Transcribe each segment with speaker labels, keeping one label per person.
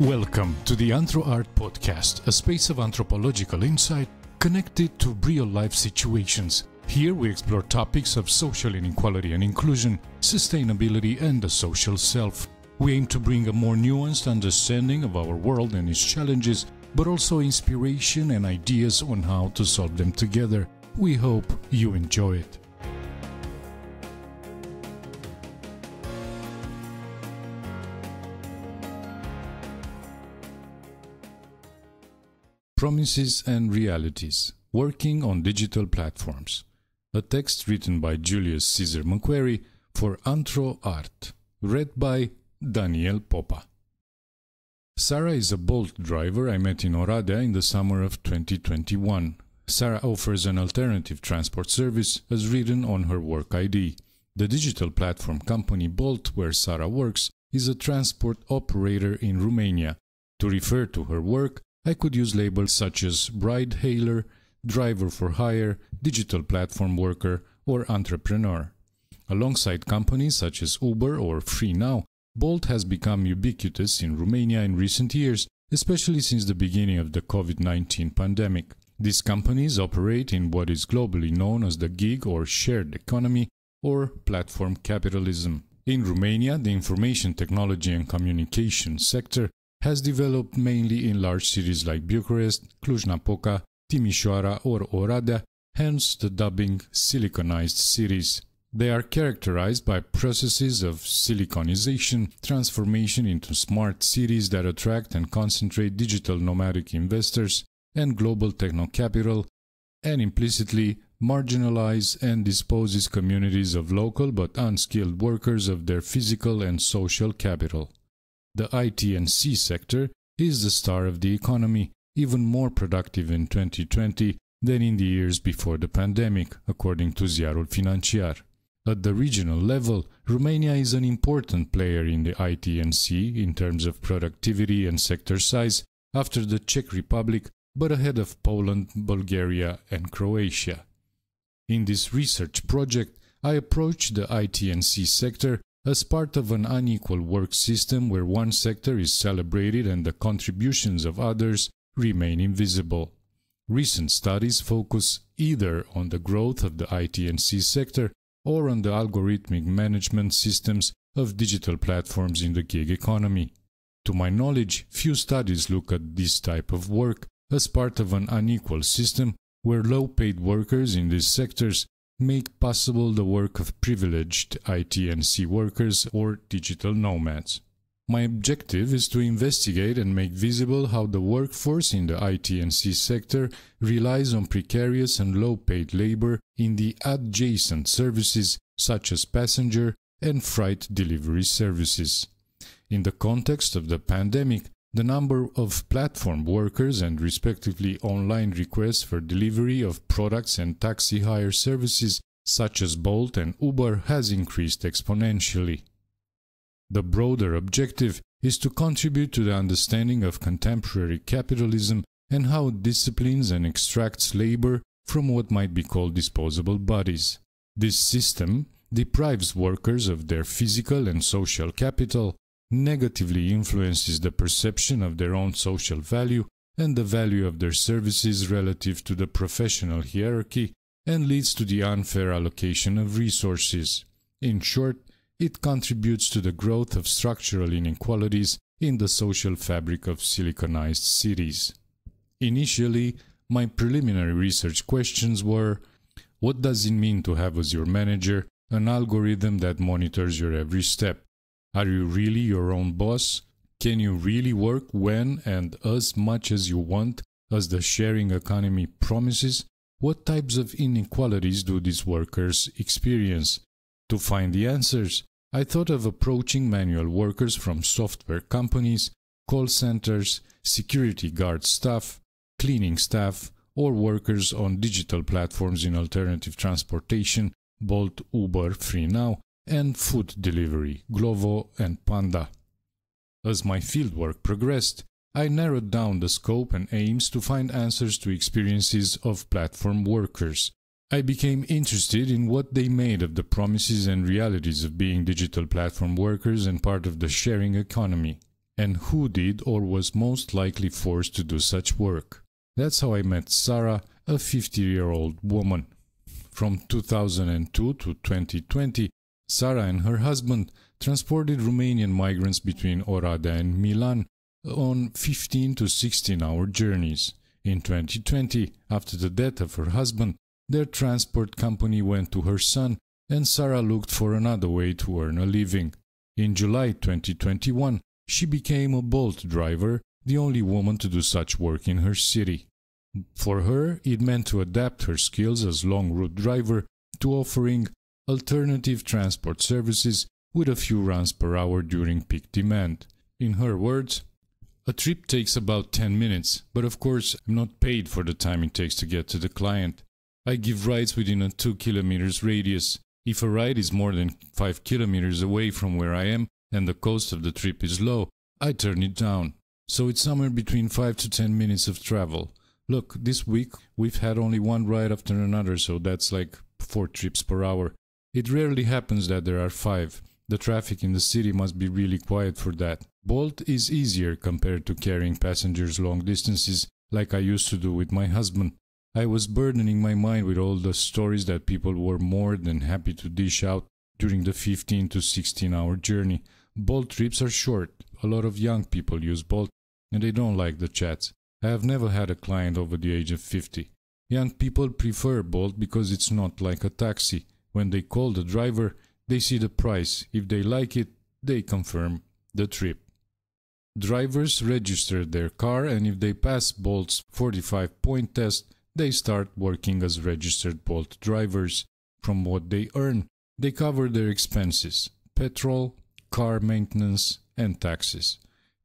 Speaker 1: Welcome to the AnthroArt podcast, a space of anthropological insight connected to real-life situations. Here we explore topics of social inequality and inclusion, sustainability, and the social self. We aim to bring a more nuanced understanding of our world and its challenges, but also inspiration and ideas on how to solve them together. We hope you enjoy it. Promises and Realities, Working on Digital Platforms. A text written by Julius-Cezar MacQuarie for AnthroArt, read by Daniel Popa. Sara is a Bolt driver I met in Oradea in the summer of 2021. Sara offers an alternative transport service as written on her work ID. The digital platform company Bolt, where Sara works, is a transport operator in Romania. To refer to her work, I could use labels such as ride hailer, driver for hire, digital platform worker, or entrepreneur. Alongside companies such as Uber or FreeNow, Bolt has become ubiquitous in Romania in recent years, especially since the beginning of the COVID-19 pandemic. These companies operate in what is globally known as the gig or shared economy or platform capitalism. In Romania, the information technology and communication sector has developed mainly in large cities like Bucharest, Cluj-Napoca, Timișoara or Oradea, hence the dubbing siliconised cities. They are characterized by processes of siliconization, transformation into smart cities that attract and concentrate digital nomadic investors and global techno-capital, and implicitly marginalize and disposes communities of local but unskilled workers of their physical and social capital. The IT&C sector is the star of the economy, even more productive in 2020 than in the years before the pandemic, according to Ziarul Financiar. At the regional level, Romania is an important player in the IT&C in terms of productivity and sector size after the Czech Republic, but ahead of Poland, Bulgaria, and Croatia. In this research project, I approached the IT&C sector as part of an unequal work system where one sector is celebrated and the contributions of others remain invisible. Recent studies focus either on the growth of the IT&C sector or on the algorithmic management systems of digital platforms in the gig economy. To my knowledge, few studies look at this type of work as part of an unequal system where low-paid workers in these sectors make possible the work of privileged IT&C workers or digital nomads. My objective is to investigate and make visible how the workforce in the IT&C sector relies on precarious and low-paid labor in the adjacent services such as passenger and freight delivery services. In the context of the pandemic, the number of platform workers and respectively online requests for delivery of products and taxi hire services such as Bolt and Uber has increased exponentially. The broader objective is to contribute to the understanding of contemporary capitalism and how it disciplines and extracts labor from what might be called disposable bodies. This system deprives workers of their physical and social capital, negatively influences the perception of their own social value and the value of their services relative to the professional hierarchy, and leads to the unfair allocation of resources. In short, it contributes to the growth of structural inequalities in the social fabric of siliconized cities. Initially, my preliminary research questions were: what does it mean to have as your manager an algorithm that monitors your every step? Are you really your own boss? Can you really work when and as much as you want, as the sharing economy promises? What types of inequalities do these workers experience? To find the answers, I thought of approaching manual workers from software companies, call centers, security guard staff, cleaning staff, or workers on digital platforms in alternative transportation, Bolt, Uber, FreeNow, and food delivery, Glovo and Panda. As my fieldwork progressed, I narrowed down the scope and aims to find answers to experiences of platform workers. I became interested in what they made of the promises and realities of being digital platform workers and part of the sharing economy. and who did or was most likely forced to do such work. That's how I met Sarah, a 50-year-old woman. From 2002 to 2020, Sarah and her husband transported Romanian migrants between Oradea and Milan on 15 to 16-hour journeys. In 2020, after the death of her husband, their transport company went to her son, and Sarah looked for another way to earn a living. In July 2021, she became a Bolt driver, the only woman to do such work in her city. For her, it meant to adapt her skills as long route driver to offering alternative transport services with a few runs per hour during peak demand. In her words, "A trip takes about 10 minutes, but of course I'm not paid for the time it takes to get to the client. I give rides within a 2 kilometers radius. If a ride is more than 5 kilometers away from where I am and the cost of the trip is low, I turn it down. So it's somewhere between 5 to 10 minutes of travel. Look, this week we've had only one ride after another, so that's like 4 trips per hour. It rarely happens that there are 5. The traffic in the city must be really quiet for that. Bolt is easier compared to carrying passengers long distances like I used to do with my husband. I was burdening my mind with all the stories that people were more than happy to dish out during the 15 to 16-hour journey. Bolt trips are short. A lot of young people use Bolt, and they don't like the chats. I have never had a client over the age of 50. Young people prefer Bolt because it's not like a taxi. When they call the driver, they see the price. If they like it, they confirm the trip. Drivers register their car, and if they pass Bolt's 45-point test, they start working as registered Bolt drivers. From what they earn, they cover their expenses: petrol, car maintenance, and taxes.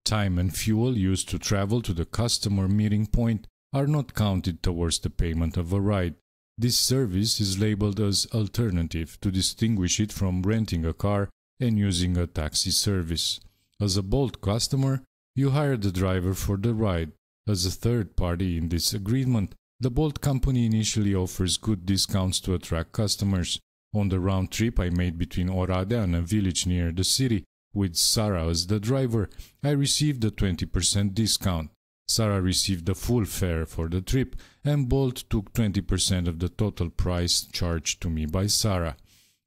Speaker 1: Time and fuel used to travel to the customer meeting point are not counted towards the payment of a ride. This service is labeled as alternative to distinguish it from renting a car and using a taxi service. As a Bolt customer, you hire the driver for the ride. As a third party in this agreement, the Bolt company initially offers good discounts to attract customers. On the round trip I made between Oradea and a village near the city, with Sarah as the driver, I received a 20% discount. Sarah received the full fare for the trip, and Bolt took 20% of the total price charged to me by Sarah.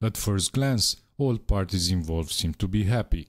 Speaker 1: At first glance, all parties involved seemed to be happy.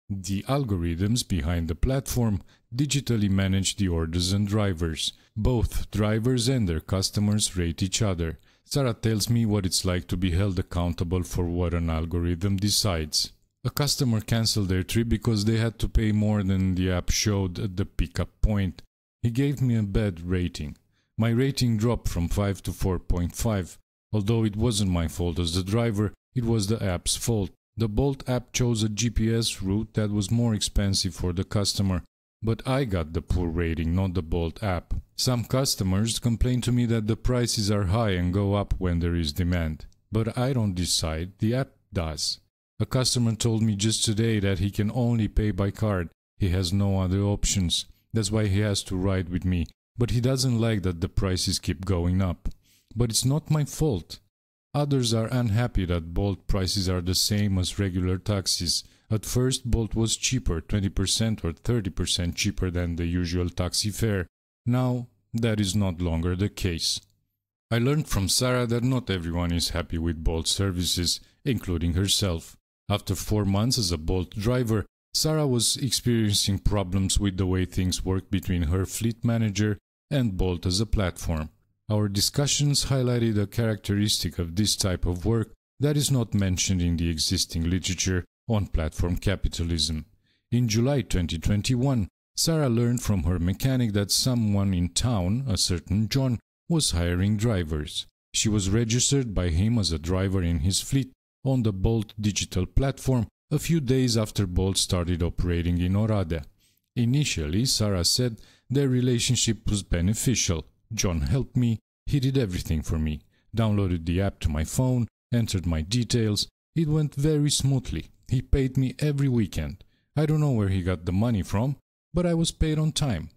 Speaker 1: The algorithms behind the platform digitally manage the orders and drivers. Both drivers and their customers rate each other. Sarah tells me what it's like to be held accountable for what an algorithm decides. A customer cancelled their trip because they had to pay more than the app showed at the pickup point. He gave me a bad rating. My rating dropped from 5 to 4.5. Although it wasn't my fault as the driver, it was the app's fault. The Bolt app chose a GPS route that was more expensive for the customer, but I got the poor rating, not the Bolt app. Some customers complain to me that the prices are high and go up when there is demand. But I don't decide, the app does. A customer told me just today that he can only pay by card. He has no other options. That's why he has to ride with me. But he doesn't like that the prices keep going up. But it's not my fault. Others are unhappy that Bolt prices are the same as regular taxis. At first, Bolt was cheaper, 20% or 30% cheaper than the usual taxi fare. Now, that is not longer the case. I learned from Sarah that not everyone is happy with Bolt services, including herself. After 4 months as a Bolt driver, Sarah was experiencing problems with the way things work between her fleet manager and Bolt as a platform. Our discussions highlighted a characteristic of this type of work that is not mentioned in the existing literature on platform capitalism. In July 2021, Sarah learned from her mechanic that someone in town, a certain John, was hiring drivers. She was registered by him as a driver in his fleet on the Bolt digital platform a few days after Bolt started operating in Oradea. Initially, Sarah said their relationship was beneficial. John helped me, he did everything for me, downloaded the app to my phone, entered my details. It went very smoothly. He paid me every weekend. I don't know where he got the money from, but I was paid on time.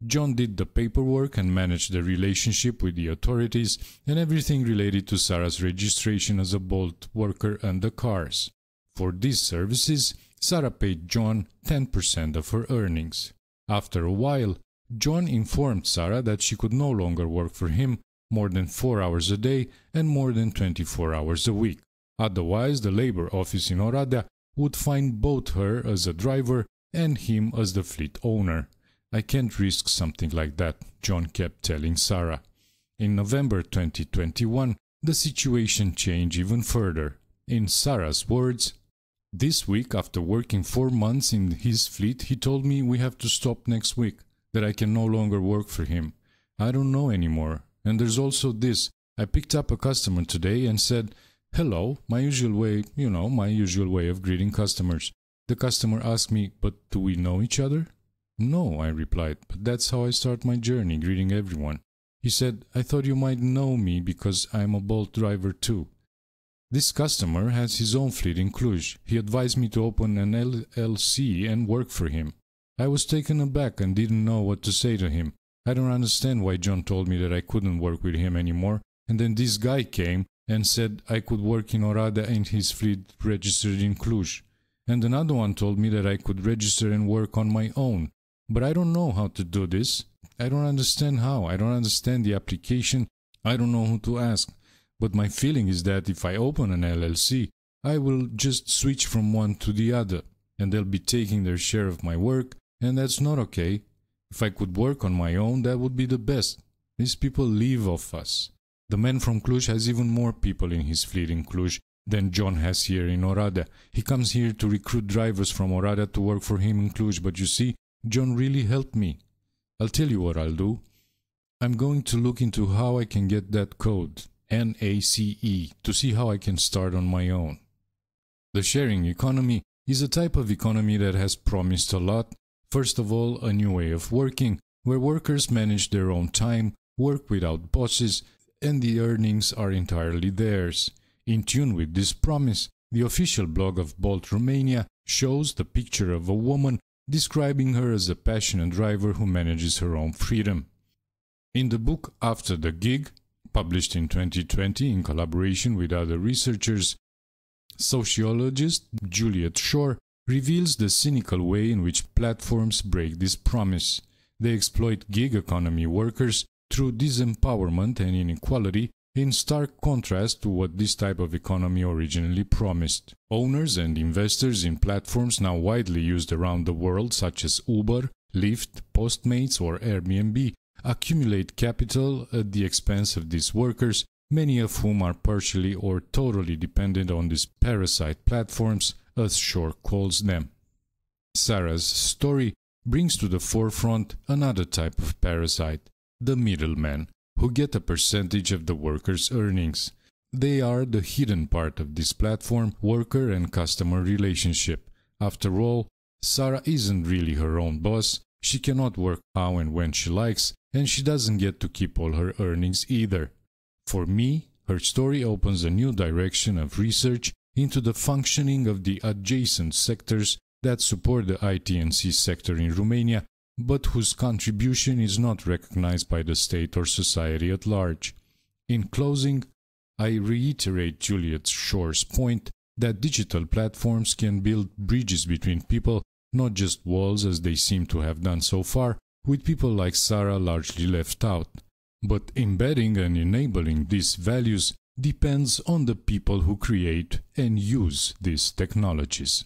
Speaker 1: John did the paperwork and managed the relationship with the authorities and everything related to Sarah's registration as a Bolt worker and the cars. For these services, Sara paid John 10% of her earnings. After a while, John informed Sara that she could no longer work for him more than 4 hours a day and more than 24 hours a week. Otherwise, the labor office in Oradea would find both her as a driver and him as the fleet owner. I can't risk something like that, John kept telling Sara. In November 2021, the situation changed even further. In Sara's words, "This week, after working 4 months in his fleet, he told me we have to stop next week, that I can no longer work for him. I don't know anymore. And there's also this. I picked up a customer today and said, 'Hello,' my usual way of greeting customers. The customer asked me, 'But do we know each other?' 'No,' I replied, 'but that's how I start my journey, greeting everyone.' He said, 'I thought you might know me because I'm a Bolt driver too.' This customer has his own fleet in Cluj. He advised me to open an LLC and work for him. I was taken aback and didn't know what to say to him. I don't understand why John told me that I couldn't work with him anymore, and then this guy came and said I could work in Oradea and his fleet registered in Cluj. And another one told me that I could register and work on my own. But I don't know how to do this. I don't understand how. I don't understand the application. I don't know who to ask. But my feeling is that if I open an LLC, I will just switch from one to the other, and they'll be taking their share of my work, and that's not okay. If I could work on my own, that would be the best. These people live off us. The man from Cluj has even more people in his fleet in Cluj than John has here in Oradea. He comes here to recruit drivers from Oradea to work for him in Cluj, but you see, John really helped me. I'll tell you what I'll do. I'm going to look into how I can get that code, NACE, to see how I can start on my own. The sharing economy is a type of economy that has promised a lot. First of all, a new way of working, where workers manage their own time, work without bosses, and the earnings are entirely theirs. In tune with this promise, the official blog of Bolt Romania shows the picture of a woman describing her as a passionate driver who manages her own freedom. In the book After the Gig, published in 2020 in collaboration with other researchers, sociologist Julius-Cezar reveals the cynical way in which platforms break this promise. They exploit gig economy workers through disempowerment and inequality, in stark contrast to what this type of economy originally promised. Owners and investors in platforms now widely used around the world, such as Uber, Lyft, Postmates or Airbnb, accumulate capital at the expense of these workers, many of whom are partially or totally dependent on these parasite platforms, as Shore calls them. Sara's story brings to the forefront another type of parasite, the middlemen, who get a percentage of the workers' earnings. They are the hidden part of this platform worker and customer relationship. After all, Sara isn't really her own boss, she cannot work how and when she likes, and she doesn't get to keep all her earnings either. For me, her story opens a new direction of research into the functioning of the adjacent sectors that support the IT&C sector in Romania, but whose contribution is not recognized by the state or society at large. In closing, I reiterate Julius-Cezar's point that digital platforms can build bridges between people, not just walls as they seem to have done so far, with people like Sara largely left out. But embedding and enabling these values depends on the people who create and use these technologies.